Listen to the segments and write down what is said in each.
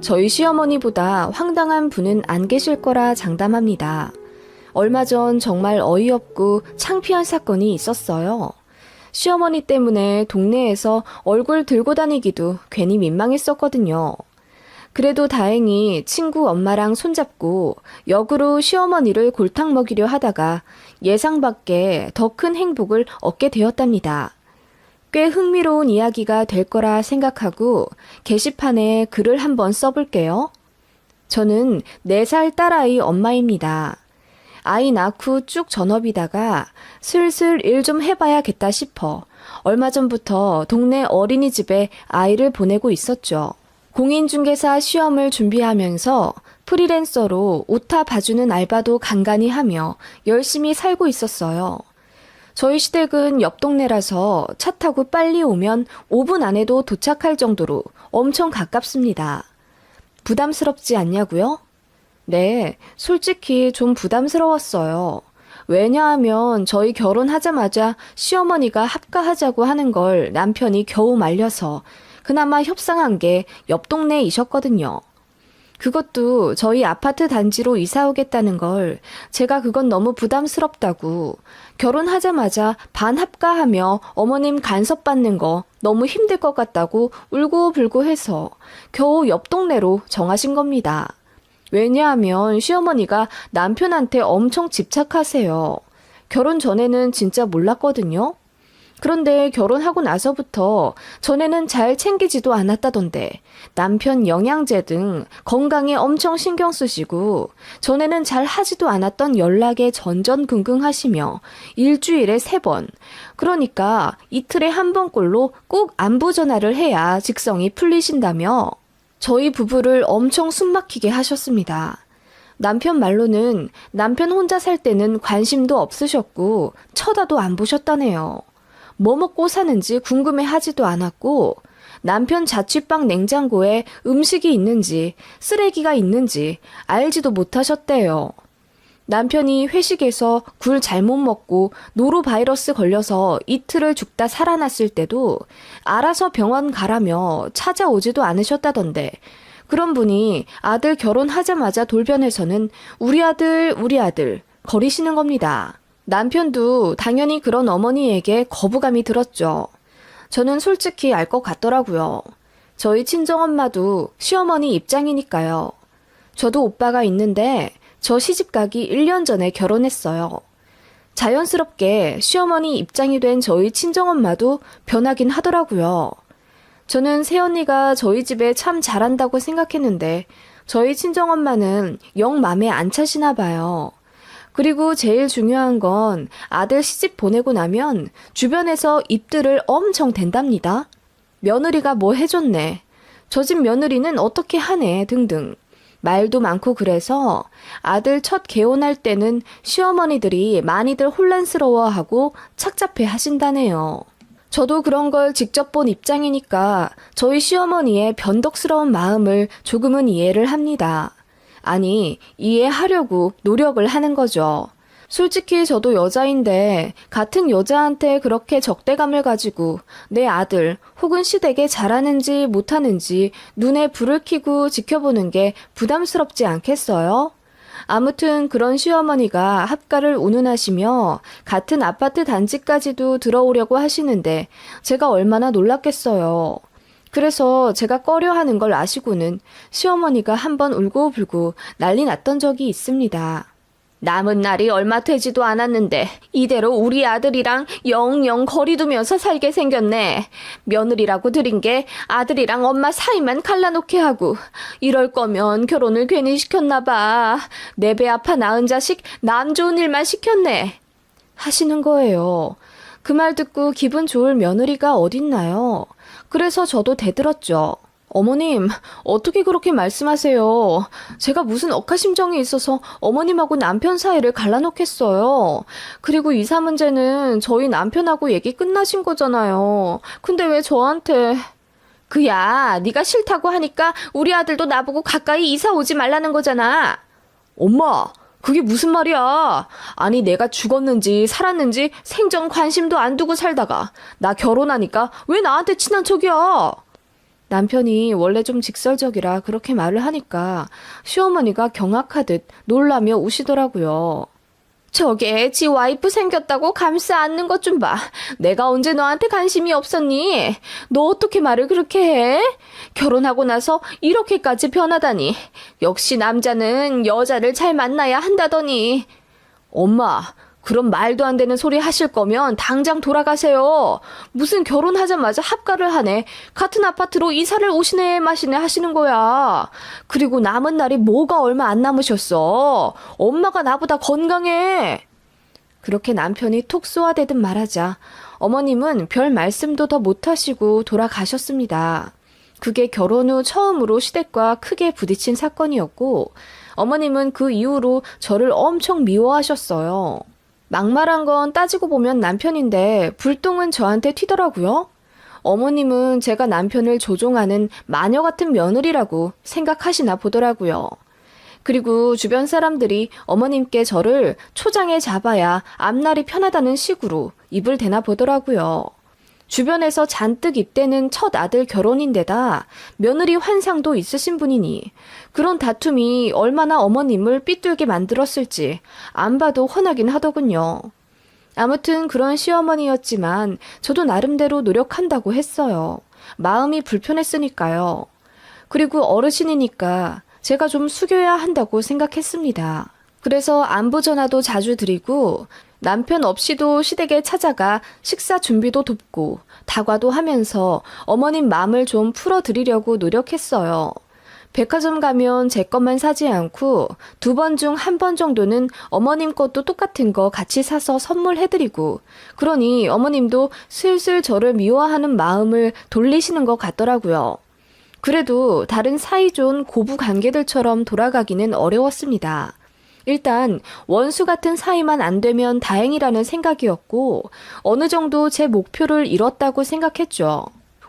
저희 시어머니보다 황당한 분은 안 계실 거라 장담합니다. 얼마 전 정말 어이없고 창피한 사건이 있었어요. 시어머니 때문에 동네에서 얼굴 들고 다니기도 괜히 민망했었거든요. 그래도 다행히 친구 엄마랑 손잡고 역으로 시어머니를 골탕 먹이려 하다가 예상 밖의 더 큰 행복을 얻게 되었답니다. 꽤 흥미로운 이야기가 될 거라 생각하고 게시판에 글을 한번 써볼게요. 저는 4살 딸아이 엄마입니다. 아이 낳고 쭉 전업이다가 슬슬 일 좀 해봐야겠다 싶어 얼마 전부터 동네 어린이집에 아이를 보내고 있었죠. 공인중개사 시험을 준비하면서 프리랜서로 오타 봐주는 알바도 간간히 하며 열심히 살고 있었어요. 저희 시댁은 옆 동네라서 차 타고 빨리 오면 5분 안에도 도착할 정도로 엄청 가깝습니다. 부담스럽지 않냐고요? 네, 솔직히 좀 부담스러웠어요. 왜냐하면 저희 결혼하자마자 시어머니가 합가하자고 하는 걸 남편이 겨우 말려서 그나마 협상한 게 옆 동네이셨거든요. 그것도 저희 아파트 단지로 이사 오겠다는 걸 제가 그건 너무 부담스럽다고 결혼하자마자 반합가하며 어머님 간섭 받는 거 너무 힘들 것 같다고 울고불고 해서 겨우 옆 동네로 정하신 겁니다. 왜냐하면 시어머니가 남편한테 엄청 집착하세요. 결혼 전에는 진짜 몰랐거든요. 그런데 결혼하고 나서부터 전에는 잘 챙기지도 않았다던데 남편 영양제 등 건강에 엄청 신경 쓰시고 전에는 잘 하지도 않았던 연락에 전전긍긍하시며 일주일에 3번, 그러니까 이틀에 1번꼴로 꼭 안부 전화를 해야 직성이 풀리신다며 저희 부부를 엄청 숨막히게 하셨습니다. 남편 말로는 남편 혼자 살 때는 관심도 없으셨고 쳐다도 안 보셨다네요. 뭐 먹고 사는지 궁금해하지도 않았고 남편 자취방 냉장고에 음식이 있는지 쓰레기가 있는지 알지도 못하셨대요. 남편이 회식에서 굴 잘못 먹고 노로바이러스 걸려서 이틀을 죽다 살아났을 때도 알아서 병원 가라며 찾아오지도 않으셨다던데 그런 분이 아들 결혼하자마자 돌변해서는 우리 아들 거리시는 겁니다. 남편도 당연히 그런 어머니에게 거부감이 들었죠. 저는 솔직히 알 것 같더라고요. 저희 친정엄마도 시어머니 입장이니까요. 저도 오빠가 있는데 저 시집가기 1년 전에 결혼했어요. 자연스럽게 시어머니 입장이 된 저희 친정엄마도 변하긴 하더라고요. 저는 새언니가 저희 집에 참 잘한다고 생각했는데 저희 친정엄마는 영 맘에 안 차시나 봐요. 그리고 제일 중요한 건 아들 시집 보내고 나면 주변에서 입들을 엄청 댄답니다. 며느리가 뭐 해줬네. 저 집 며느리는 어떻게 하네 등등. 말도 많고 그래서 아들 첫 개혼할 때는 시어머니들이 많이들 혼란스러워하고 착잡해 하신다네요. 저도 그런 걸 직접 본 입장이니까 저희 시어머니의 변덕스러운 마음을 조금은 이해를 합니다. 아니, 이해하려고 노력을 하는 거죠. 솔직히 저도 여자인데 같은 여자한테 그렇게 적대감을 가지고 내 아들 혹은 시댁에 잘하는지 못하는지 눈에 불을 켜고 지켜보는 게 부담스럽지 않겠어요? 아무튼 그런 시어머니가 합가를 운운하시며 같은 아파트 단지까지도 들어오려고 하시는데 제가 얼마나 놀랐겠어요. 그래서 제가 꺼려하는 걸 아시고는 시어머니가 한번 울고불고 난리 났던 적이 있습니다. 남은 날이 얼마 되지도 않았는데 이대로 우리 아들이랑 영영 거리 두면서 살게 생겼네. 며느리라고 들인 게 아들이랑 엄마 사이만 갈라놓게 하고 이럴 거면 결혼을 괜히 시켰나 봐. 내 배 아파 낳은 자식 남 좋은 일만 시켰네. 하시는 거예요. 그 말 듣고 기분 좋을 며느리가 어딨나요? 그래서 저도 대들었죠. 어머님, 어떻게 그렇게 말씀하세요? 제가 무슨 억하심정이 있어서 어머님하고 남편 사이를 갈라놓겠어요. 그리고 이사 문제는 저희 남편하고 얘기 끝나신 거잖아요. 근데 왜 저한테... 그야, 네가 싫다고 하니까 우리 아들도 나보고 가까이 이사 오지 말라는 거잖아. 엄마, 그게 무슨 말이야? 아니 내가 죽었는지 살았는지 생전 관심도 안 두고 살다가 나 결혼하니까 왜 나한테 친한 척이야? 남편이 원래 좀 직설적이라 그렇게 말을 하니까 시어머니가 경악하듯 놀라며 우시더라고요. 저게 지 와이프 생겼다고 감싸 안는 것 좀 봐. 내가 언제 너한테 관심이 없었니? 너 어떻게 말을 그렇게 해? 결혼하고 나서 이렇게까지 변하다니. 역시 남자는 여자를 잘 만나야 한다더니. 엄마, 그럼 말도 안 되는 소리 하실 거면 당장 돌아가세요. 무슨 결혼하자마자 합가를 하네. 같은 아파트로 이사를 오시네 마시네 하시는 거야. 그리고 남은 날이 뭐가 얼마 안 남으셨어. 엄마가 나보다 건강해. 그렇게 남편이 톡 쏘아대듯 말하자 어머님은 별 말씀도 더 못하시고 돌아가셨습니다. 그게 결혼 후 처음으로 시댁과 크게 부딪힌 사건이었고 어머님은 그 이후로 저를 엄청 미워하셨어요. 막말한 건 따지고 보면 남편인데 불똥은 저한테 튀더라고요. 어머님은 제가 남편을 조종하는 마녀 같은 며느리라고 생각하시나 보더라고요. 그리고 주변 사람들이 어머님께 저를 초장에 잡아야 앞날이 편하다는 식으로 입을 대나 보더라고요. 주변에서 잔뜩 입대는 첫 아들 결혼인데다 며느리 환상도 있으신 분이니 그런 다툼이 얼마나 어머님을 삐뚤게 만들었을지 안 봐도 훤하긴 하더군요. 아무튼 그런 시어머니였지만 저도 나름대로 노력한다고 했어요. 마음이 불편했으니까요. 그리고 어르신이니까 제가 좀 숙여야 한다고 생각했습니다. 그래서 안부 전화도 자주 드리고 남편 없이도 시댁에 찾아가 식사 준비도 돕고 다과도 하면서 어머님 마음을 좀 풀어드리려고 노력했어요. 백화점 가면 제 것만 사지 않고 2번 중 1번 정도는 어머님 것도 똑같은 거 같이 사서 선물해드리고 그러니 어머님도 슬슬 저를 미워하는 마음을 돌리시는 것 같더라고요. 그래도 다른 사이좋은 고부 관계들처럼 돌아가기는 어려웠습니다. 일단 원수 같은 사이만 안 되면 다행이라는 생각이었고 어느 정도 제 목표를 이뤘다고 생각했죠.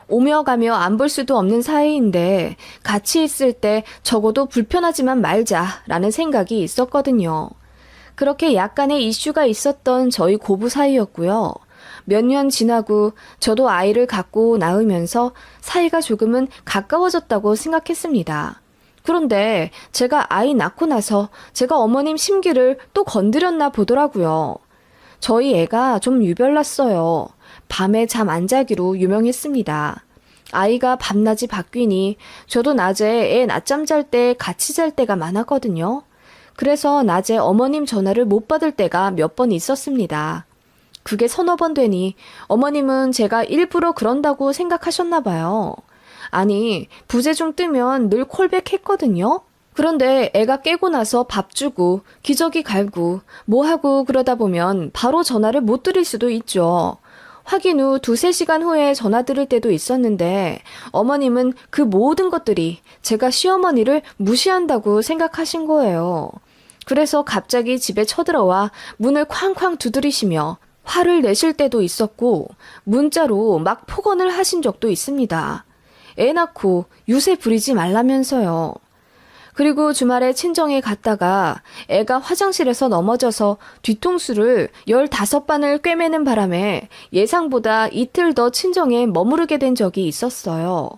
오며 가며 안 볼 수도 없는 사이인데 같이 있을 때 적어도 불편하지만 말자라는 생각이 있었거든요. 그렇게 약간의 이슈가 있었던 저희 고부 사이였고요. 몇 년 지나고 저도 아이를 갖고 낳으면서 사이가 조금은 가까워졌다고 생각했습니다. 그런데 제가 아이 낳고 나서 제가 어머님 심기를 또 건드렸나 보더라고요. 저희 애가 좀 유별났어요. 밤에 잠 안 자기로 유명했습니다. 아이가 밤낮이 바뀌니 저도 낮에 애 낮잠 잘 때 같이 잘 때가 많았거든요. 그래서 낮에 어머님 전화를 못 받을 때가 몇 번 있었습니다. 그게 서너 번 되니 어머님은 제가 일부러 그런다고 생각하셨나 봐요. 아니, 부재중 뜨면 늘 콜백했거든요. 그런데 애가 깨고 나서 밥 주고 기저귀 갈고 뭐 하고 그러다 보면 바로 전화를 못 드릴 수도 있죠. 확인 후 2-3시간 후에 전화 드릴 때도 있었는데 어머님은 그 모든 것들이 제가 시어머니를 무시한다고 생각하신 거예요. 그래서 갑자기 집에 쳐들어와 문을 쾅쾅 두드리시며 화를 내실 때도 있었고 문자로 막 폭언을 하신 적도 있습니다. 애 낳고 유세 부리지 말라면서요. 그리고 주말에 친정에 갔다가 애가 화장실에서 넘어져서 뒤통수를 15반을 꿰매는 바람에 예상보다 이틀 더 친정에 머무르게 된 적이 있었어요.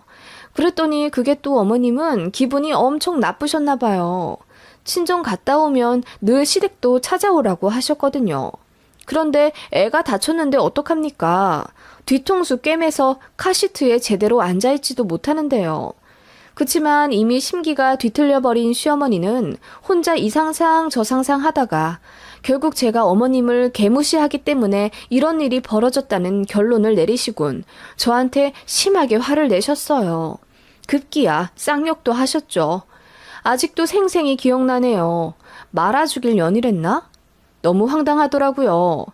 그랬더니 그게 또 어머님은 기분이 엄청 나쁘셨나 봐요. 친정 갔다 오면 늘 시댁도 찾아오라고 하셨거든요. 그런데 애가 다쳤는데 어떡합니까? 뒤통수 꿰매서 카시트에 제대로 앉아있지도 못하는데요. 그치만 이미 심기가 뒤틀려버린 시어머니는 혼자 이 상상 저 상상 하다가 결국 제가 어머님을 개무시하기 때문에 이런 일이 벌어졌다는 결론을 내리시곤 저한테 심하게 화를 내셨어요. 급기야 쌍욕도 하셨죠. 아직도 생생히 기억나네요. 말아 죽일 년이랬나? 너무 황당하더라고요.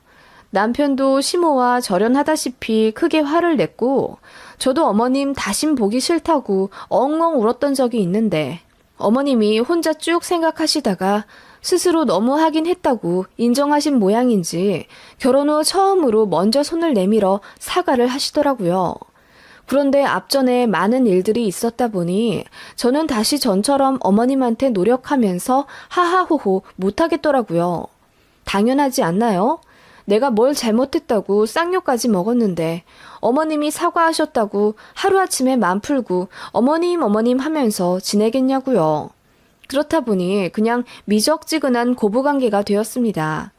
남편도 심호와 절연하다시피 크게 화를 냈고 저도 어머님 다신 보기 싫다고 엉엉 울었던 적이 있는데 어머님이 혼자 쭉 생각하시다가 스스로 너무 하긴 했다고 인정하신 모양인지 결혼 후 처음으로 먼저 손을 내밀어 사과를 하시더라고요. 그런데 앞전에 많은 일들이 있었다 보니 저는 다시 전처럼 어머님한테 노력하면서 하하호호 못하겠더라고요. 당연하지 않나요? 내가 뭘 잘못했다고 쌍욕까지 먹었는데 어머님이 사과하셨다고 하루아침에 맘 풀고 어머님 하면서 지내겠냐고요. 그렇다 보니 그냥 미적지근한 고부관계가 되었습니다.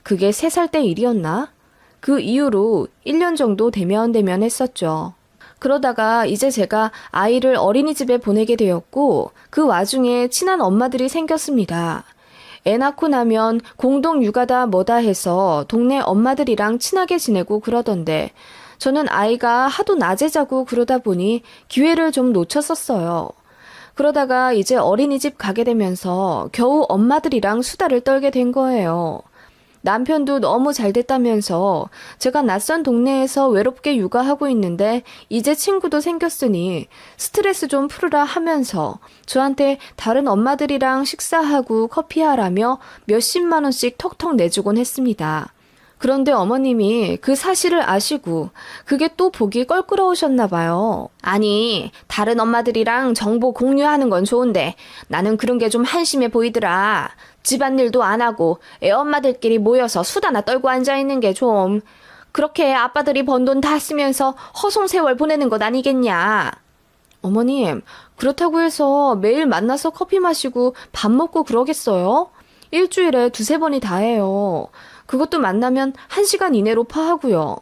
그게 3살 때 일이었나? 그 이후로 1년 정도 대면했었죠. 그러다가 이제 제가 아이를 어린이집에 보내게 되었고 그 와중에 친한 엄마들이 생겼습니다. 애 낳고 나면 공동 육아다 뭐다 해서 동네 엄마들이랑 친하게 지내고 그러던데 저는 아이가 하도 낮에 자고 그러다 보니 기회를 좀 놓쳤었어요. 그러다가 이제 어린이집 가게 되면서 겨우 엄마들이랑 수다를 떨게 된 거예요. 남편도 너무 잘 됐다면서 제가 낯선 동네에서 외롭게 육아하고 있는데 이제 친구도 생겼으니 스트레스 좀 풀으라 하면서 저한테 다른 엄마들이랑 식사하고 커피하라며 몇십만 원씩 턱턱 내주곤 했습니다. 그런데 어머님이 그 사실을 아시고 그게 또 보기 껄끄러우셨나 봐요. 아니, 다른 엄마들이랑 정보 공유하는 건 좋은데 나는 그런 게 좀 한심해 보이더라. 집안일도 안 하고 애 엄마들끼리 모여서 수다나 떨고 앉아있는 게 좀 그렇게 아빠들이 번 돈 다 쓰면서 허송세월 보내는 것 아니겠냐. 어머님, 그렇다고 해서 매일 만나서 커피 마시고 밥 먹고 그러겠어요? 일주일에 2-3번이 다예요. 그것도 만나면 1시간 이내로 파하고요.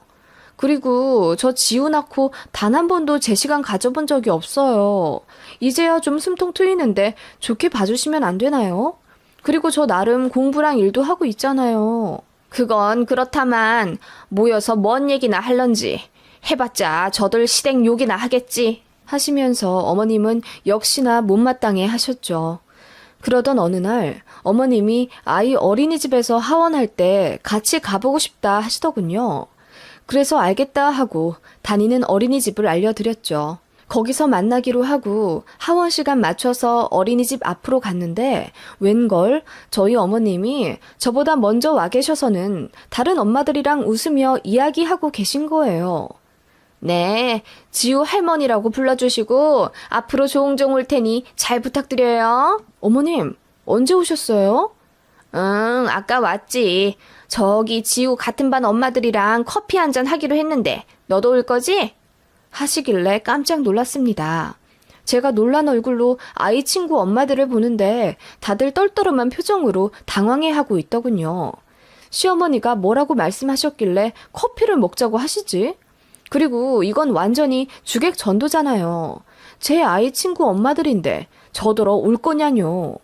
그리고 저 지우 낳고 단 한 번도 제 시간 가져본 적이 없어요. 이제야 좀 숨통 트이는데 좋게 봐주시면 안 되나요? 그리고 저 나름 공부랑 일도 하고 있잖아요. 그건 그렇다만 모여서 뭔 얘기나 할런지 해봤자 저들 시댁 욕이나 하겠지 하시면서 어머님은 역시나 못마땅해 하셨죠. 그러던 어느 날 어머님이 아이 어린이집에서 하원할 때 같이 가보고 싶다 하시더군요. 그래서 알겠다 하고 다니는 어린이집을 알려드렸죠. 거기서 만나기로 하고 하원 시간 맞춰서 어린이집 앞으로 갔는데 웬걸 저희 어머님이 저보다 먼저 와 계셔서는 다른 엄마들이랑 웃으며 이야기하고 계신 거예요. 네, 지우 할머니라고 불러주시고 앞으로 종종 올 테니 잘 부탁드려요. 어머님, 언제 오셨어요? 아까 왔지. 저기 지우 같은 반 엄마들이랑 커피 한잔 하기로 했는데 너도 올 거지? 하시길래 깜짝 놀랐습니다. 제가 놀란 얼굴로 아이 친구 엄마들을 보는데 다들 떨떠름한 표정으로 당황해하고 있더군요. 시어머니가 뭐라고 말씀하셨길래 커피를 먹자고 하시지? 그리고 이건 완전히 주객 전도잖아요. 제 아이 친구 엄마들인데 저더러 올 거냐뇨.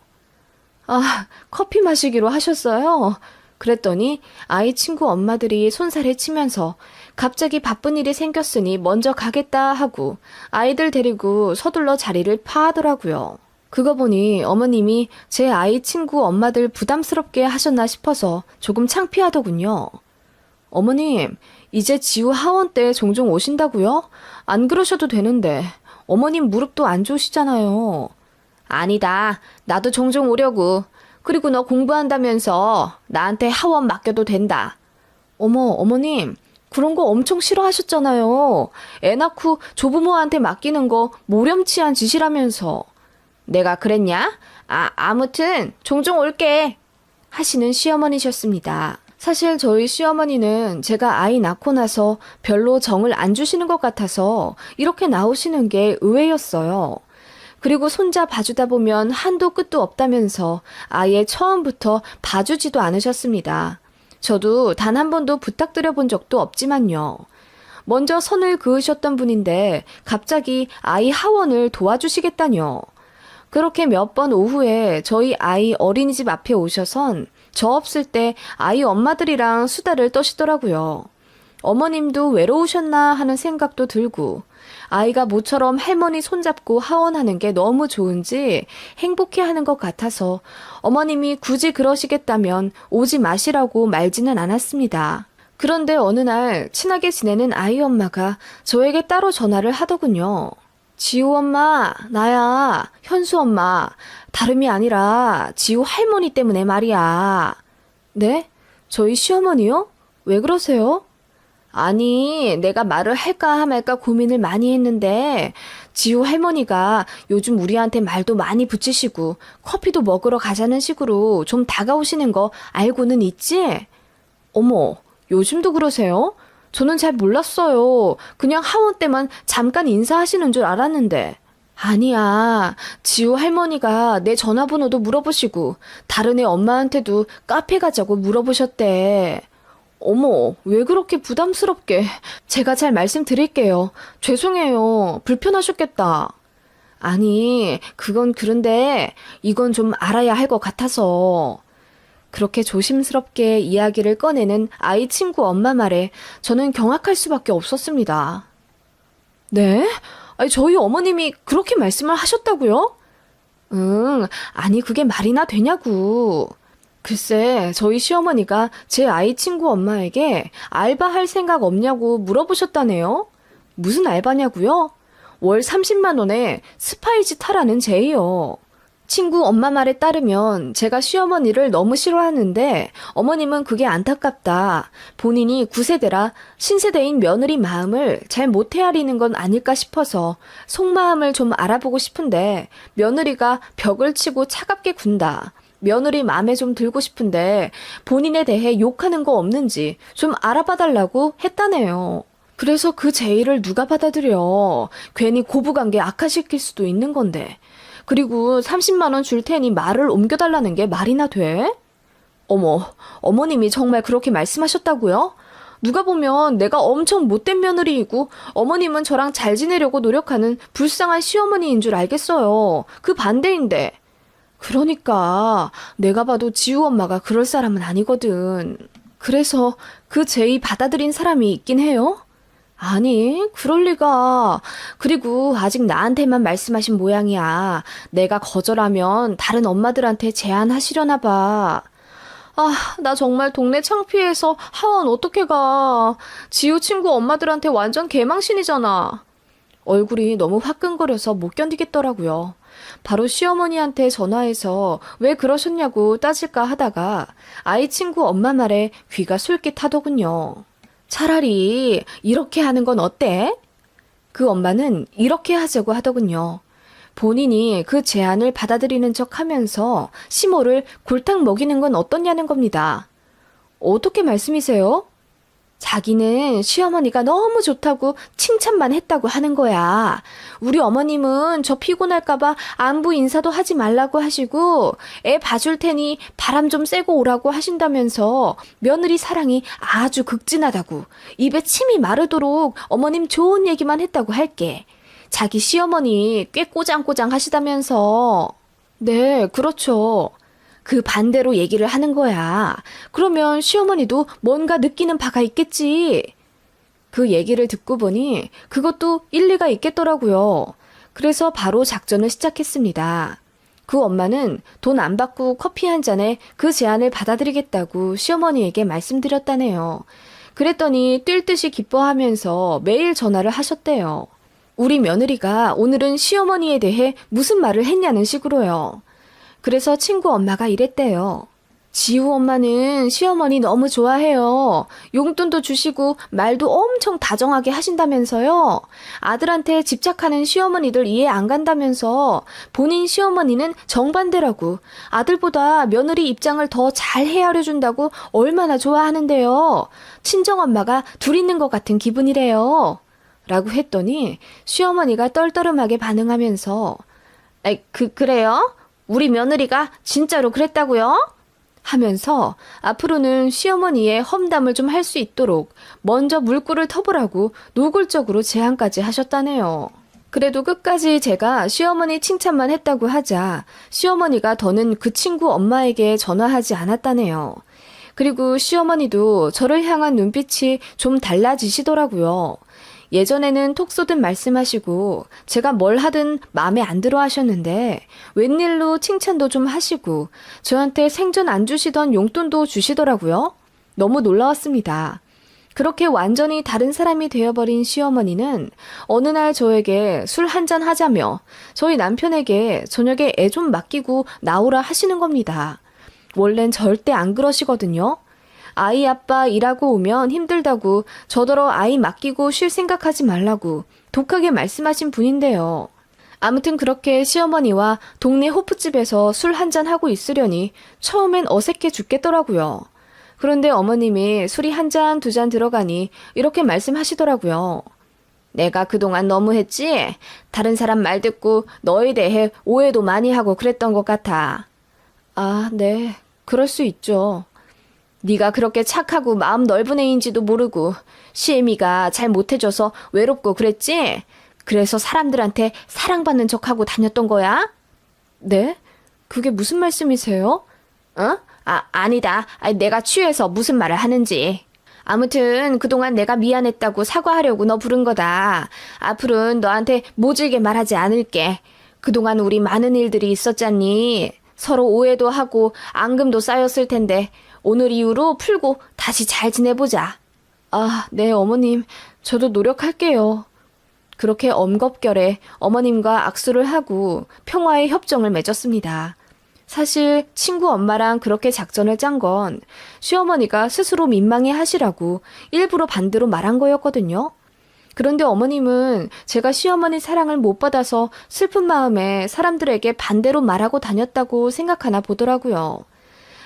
아, 커피 마시기로 하셨어요? 그랬더니 아이 친구 엄마들이 손살을 치면서 갑자기 바쁜 일이 생겼으니 먼저 가겠다 하고 아이들 데리고 서둘러 자리를 파하더라고요. 그거 보니 어머님이 제 아이 친구 엄마들 부담스럽게 하셨나 싶어서 조금 창피하더군요. 어머님, 이제 지우 하원 때 종종 오신다고요? 안 그러셔도 되는데 어머님 무릎도 안 좋으시잖아요. 아니다. 나도 종종 오려고. 그리고 너 공부한다면서 나한테 하원 맡겨도 된다. 어머님, 그런 거 엄청 싫어하셨잖아요. 애 낳고 조부모한테 맡기는 거 모렴치한 짓이라면서. 내가 그랬냐? 아무튼 종종 올게. 하시는 시어머니셨습니다. 사실 저희 시어머니는 제가 아이 낳고 나서 별로 정을 안 주시는 것 같아서 이렇게 나오시는 게 의외였어요. 그리고 손자 봐주다 보면 한도 끝도 없다면서 아예 처음부터 봐주지도 않으셨습니다. 저도 단 한 번도 부탁드려 본 적도 없지만요. 먼저 선을 그으셨던 분인데 갑자기 아이 하원을 도와주시겠다뇨. 그렇게 몇 번 오후에 저희 아이 어린이집 앞에 오셔선 저 없을 때 아이 엄마들이랑 수다를 떠시더라고요. 어머님도 외로우셨나 하는 생각도 들고 아이가 모처럼 할머니 손잡고 하원하는 게 너무 좋은지 행복해하는 것 같아서 어머님이 굳이 그러시겠다면 오지 마시라고 말지는 않았습니다. 그런데 어느 날 친하게 지내는 아이 엄마가 저에게 따로 전화를 하더군요. 지우 엄마, 나야, 현수 엄마. 다름이 아니라 지우 할머니 때문에 말이야. 네? 저희 시어머니요? 왜 그러세요? 아니, 내가 말을 할까 말까 고민을 많이 했는데 지우 할머니가 요즘 우리한테 말도 많이 붙이시고 커피도 먹으러 가자는 식으로 좀 다가오시는 거 알고는 있지? 어머, 요즘도 그러세요? 저는 잘 몰랐어요. 그냥 하원 때만 잠깐 인사하시는 줄 알았는데. 아니야. 지우 할머니가 내 전화번호도 물어보시고 다른 애 엄마한테도 카페 가자고 물어보셨대. 어머, 왜 그렇게 부담스럽게. 제가 잘 말씀드릴게요. 죄송해요. 불편하셨겠다. 아니, 그건 그런데 이건 좀 알아야 할 것 같아서. 그렇게 조심스럽게 이야기를 꺼내는 아이 친구 엄마 말에 저는 경악할 수밖에 없었습니다. 네? 아니, 저희 어머님이 그렇게 말씀을 하셨다고요? 응, 아니, 그게 말이나 되냐고. 글쎄, 저희 시어머니가 제 아이 친구 엄마에게 알바할 생각 없냐고 물어보셨다네요. 무슨 알바냐고요? 월 30만 원에 스파이지 타라는 제의요. 친구 엄마 말에 따르면 제가 시어머니를 너무 싫어하는데 어머님은 그게 안타깝다. 본인이 9세대라 신세대인 며느리 마음을 잘 못 헤아리는 건 아닐까 싶어서 속마음을 좀 알아보고 싶은데 며느리가 벽을 치고 차갑게 군다. 며느리 마음에 좀 들고 싶은데 본인에 대해 욕하는 거 없는지 좀 알아봐 달라고 했다네요. 그래서 그 제의를 누가 받아들여. 괜히 고부관계 악화시킬 수도 있는 건데. 그리고 30만 원 줄 테니 말을 옮겨달라는 게 말이나 돼? 어머, 어머님이 정말 그렇게 말씀하셨다고요? 누가 보면 내가 엄청 못된 며느리이고 어머님은 저랑 잘 지내려고 노력하는 불쌍한 시어머니인 줄 알겠어요. 그 반대인데. 그러니까 내가 봐도 지우 엄마가 그럴 사람은 아니거든. 그래서 그 제의 받아들인 사람이 있긴 해요? 아니, 그럴 리가. 그리고 아직 나한테만 말씀하신 모양이야. 내가 거절하면 다른 엄마들한테 제안하시려나 봐. 아, 나 정말 동네 창피해서 하원 어떻게 가. 지우 친구 엄마들한테 완전 개망신이잖아. 얼굴이 너무 화끈거려서 못 견디겠더라고요. 바로 시어머니한테 전화해서 왜 그러셨냐고 따질까 하다가 아이 친구 엄마 말에 귀가 솔깃하더군요. 차라리 이렇게 하는 건 어때? 그 엄마는 이렇게 하자고 하더군요. 본인이 그 제안을 받아들이는 척 하면서 시모를 골탕 먹이는 건 어떻냐는 겁니다. 어떻게 말씀이세요? 자기는 시어머니가 너무 좋다고 칭찬만 했다고 하는 거야. 우리 어머님은 저 피곤할까봐 안부 인사도 하지 말라고 하시고 애 봐줄 테니 바람 좀 쐬고 오라고 하신다면서 며느리 사랑이 아주 극진하다고 입에 침이 마르도록 어머님 좋은 얘기만 했다고 할게. 자기 시어머니 꽤 꼬장꼬장 하시다면서. 네, 그렇죠. 그 반대로 얘기를 하는 거야. 그러면 시어머니도 뭔가 느끼는 바가 있겠지. 그 얘기를 듣고 보니 그것도 일리가 있겠더라고요. 그래서 바로 작전을 시작했습니다. 그 엄마는 돈 안 받고 커피 한 잔에 그 제안을 받아들이겠다고 시어머니에게 말씀드렸다네요. 그랬더니 뛸 듯이 기뻐하면서 매일 전화를 하셨대요. 우리 며느리가 오늘은 시어머니에 대해 무슨 말을 했냐는 식으로요. 그래서 친구 엄마가 이랬대요. 지우 엄마는 시어머니 너무 좋아해요. 용돈도 주시고 말도 엄청 다정하게 하신다면서요. 아들한테 집착하는 시어머니들 이해 안 간다면서 본인 시어머니는 정반대라고 아들보다 며느리 입장을 더 잘 헤아려준다고 얼마나 좋아하는데요. 친정엄마가 둘 있는 것 같은 기분이래요. 라고 했더니 시어머니가 떨떠름하게 반응하면서 그래요? 우리 며느리가 진짜로 그랬다고요? 하면서 앞으로는 시어머니의 험담을 좀 할 수 있도록 먼저 물꼬를 터보라고 노골적으로 제안까지 하셨다네요. 그래도 끝까지 제가 시어머니 칭찬만 했다고 하자 시어머니가 더는 그 친구 엄마에게 전화하지 않았다네요. 그리고 시어머니도 저를 향한 눈빛이 좀 달라지시더라고요. 예전에는 톡 쏘듯 말씀하시고 제가 뭘 하든 마음에 안 들어 하셨는데 웬일로 칭찬도 좀 하시고 저한테 생전 안 주시던 용돈도 주시더라고요. 너무 놀라웠습니다. 그렇게 완전히 다른 사람이 되어버린 시어머니는 어느 날 저에게 술 한잔 하자며 저희 남편에게 저녁에 애 좀 맡기고 나오라 하시는 겁니다. 원래는 절대 안 그러시거든요. 아이 아빠 일하고 오면 힘들다고 저더러 아이 맡기고 쉴 생각하지 말라고 독하게 말씀하신 분인데요. 아무튼 그렇게 시어머니와 동네 호프집에서 술 한잔하고 있으려니 처음엔 어색해 죽겠더라고요. 그런데 어머님이 술이 한 잔, 두 잔 들어가니 이렇게 말씀하시더라고요. 내가 그동안 너무했지? 다른 사람 말 듣고 너에 대해 오해도 많이 하고 그랬던 것 같아. 아, 네. 그럴 수 있죠. 네가 그렇게 착하고 마음 넓은 애인지도 모르고 시애미가 잘 못해줘서 외롭고 그랬지? 그래서 사람들한테 사랑받는 척하고 다녔던 거야? 네? 그게 무슨 말씀이세요? 어? 아니다. 내가 취해서 무슨 말을 하는지. 아무튼 그동안 내가 미안했다고 사과하려고 너 부른 거다. 앞으로는 너한테 모질게 말하지 않을게. 그동안 우리 많은 일들이 있었잖니. 서로 오해도 하고 앙금도 쌓였을 텐데 오늘 이후로 풀고 다시 잘 지내보자. 아, 네, 어머님. 저도 노력할게요. 그렇게 엄겁결에 어머님과 악수를 하고 평화의 협정을 맺었습니다. 사실 친구 엄마랑 그렇게 작전을 짠 건 시어머니가 스스로 민망해 하시라고 일부러 반대로 말한 거였거든요. 그런데 어머님은 제가 시어머니 사랑을 못 받아서 슬픈 마음에 사람들에게 반대로 말하고 다녔다고 생각하나 보더라고요.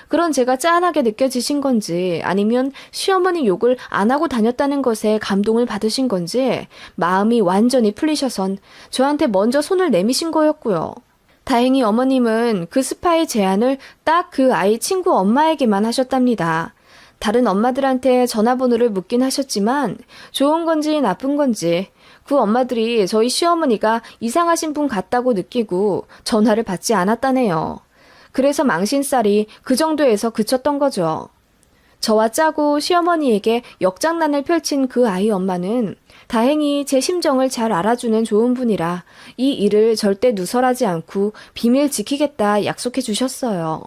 그런 제가 짠하게 느껴지신 건지 아니면 시어머니 욕을 안 하고 다녔다는 것에 감동을 받으신 건지 마음이 완전히 풀리셔선 저한테 먼저 손을 내미신 거였고요. 다행히 어머님은 그 스파의 제안을 딱 그 아이 친구 엄마에게만 하셨답니다. 다른 엄마들한테 전화번호를 묻긴 하셨지만 좋은 건지 나쁜 건지 그 엄마들이 저희 시어머니가 이상하신 분 같다고 느끼고 전화를 받지 않았다네요. 그래서 망신살이 그 정도에서 그쳤던 거죠. 저와 짜고 시어머니에게 역장난을 펼친 그 아이 엄마는 다행히 제 심정을 잘 알아주는 좋은 분이라 이 일을 절대 누설하지 않고 비밀 지키겠다 약속해 주셨어요.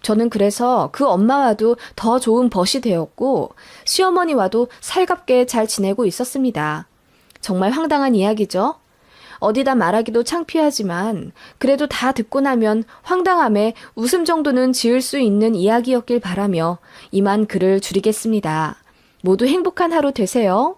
저는 그래서 그 엄마와도 더 좋은 벗이 되었고 시어머니와도 살갑게 잘 지내고 있었습니다. 정말 황당한 이야기죠? 어디다 말하기도 창피하지만 그래도 다 듣고 나면 황당함에 웃음 정도는 지을 수 있는 이야기였길 바라며 이만 글을 줄이겠습니다. 모두 행복한 하루 되세요.